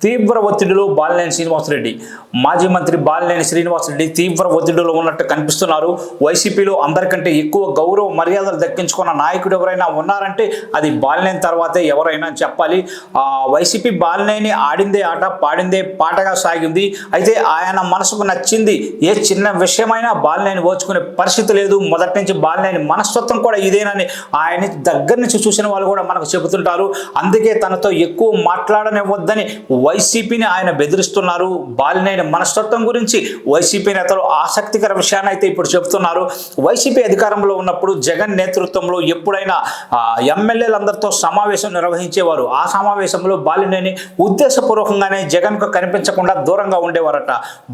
తీవ్ర ఒత్తిడిలో బాలినేని శ్రీనివాసరెడ్డి. మాజీ మంత్రి బాలినేని శ్రీనివాసరెడ్డి తీవ్ర ఒత్తిడిలో ఉన్నట్టు కనిపిస్తున్నారు. వైసీపీలో అందరికంటే ఎక్కువ గౌరవ మర్యాదలు దక్కించుకున్న నాయకుడు ఎవరైనా ఉన్నారంటే అది బాలినేని తర్వాతే ఎవరైనా చెప్పాలి. వైసీపీ బాలినేని ఆడిందే ఆట పాడిందే పాటగా సాగింది. అయితే ఆయన మనసుకు నచ్చింది ఏ చిన్న విషయమైనా బాలినేని ఓచుకునే పరిస్థితి లేదు. మొదటి నుంచి బాలినేని మనస్తత్వం కూడా ఇదేనని ఆయన దగ్గర నుంచి చూసిన వాళ్ళు కూడా మనకు చెబుతుంటారు. అందుకే తనతో ఎక్కువ మాట్లాడనివ్వద్దని వైసీపీని ఆయన బెదిరిస్తున్నారు. బాలినేని మనస్తత్వం గురించి వైసీపీ నేతలు ఆసక్తికర విషయాన్ని అయితే ఇప్పుడు చెబుతున్నారు. వైసీపీ అధికారంలో ఉన్నప్పుడు జగన్ నేతృత్వంలో ఎప్పుడైనా ఎమ్మెల్యేలందరితో సమావేశం నిర్వహించేవారు. ఆ సమావేశంలో బాలినేని ఉద్దేశపూర్వకంగానే జగన్కు కనిపించకుండా దూరంగా ఉండేవారట.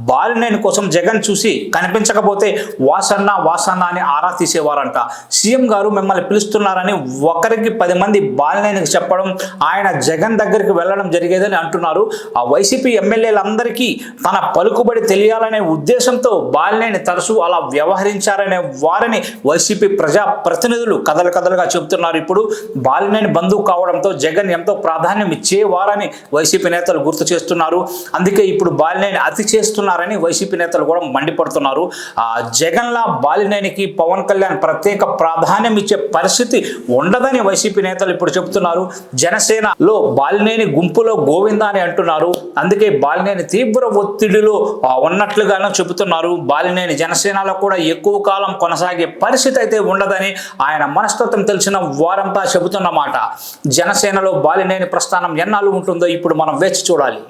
బాలినేని కోసం జగన్ చూసి కనిపించకపోతే వాసన్న వాసన్న అని ఆరా తీసేవారంట. సీఎం గారు మిమ్మల్ని పిలుస్తున్నారని ఒకరికి 10 మంది బాలినేనికి చెప్పడం, ఆయన జగన్ దగ్గరికి వెళ్ళడం జరిగేదని అంటున్నారు. ఆ వైసీపీ ఎమ్మెల్యేలందరికీ తన పలుకుబడి తెలియాలనే ఉద్దేశంతో బాలినేని తరచూ అలా వ్యవహరించారనే వారిని వైసీపీ ప్రజా ప్రతినిధులు కథలుగా చెబుతున్నారు. ఇప్పుడు బాలినేని బంధువు కావడంతో జగన్ ఎంతో ప్రాధాన్యం ఇచ్చేవారని వైసీపీ నేతలు గుర్తు చేస్తున్నారు. అందుకే ఇప్పుడు బాలినేని అతి చేస్తున్నారని వైసీపీ నేతలు కూడా మండిపడుతున్నారు. జగన్లా బాలినేనికి పవన్ కళ్యాణ్ ప్రత్యేక ప్రాధాన్యం ఇచ్చే పరిస్థితి ఉండదని వైసీపీ నేతలు ఇప్పుడు చెబుతున్నారు. జనసేనలో బాలినేని గుంపులో గోవింద అని అంటున్నారు. అందుకే బాలినేని తీవ్ర ఒత్తిడిలో ఉన్నట్లుగానే చెబుతున్నారు. బాలినేని జనసేనలో కూడా ఎక్కువ కాలం కొనసాగే పరిస్థితి అయితే ఉండదని ఆయన మనస్తత్వం తెలిసిన వారంతా చెబుతున్నమాట. జనసేనలో బాలినేని ప్రస్థానం ఎన్నాళ్ళు ఉంటుందో ఇప్పుడు మనం వేచి చూడాలి.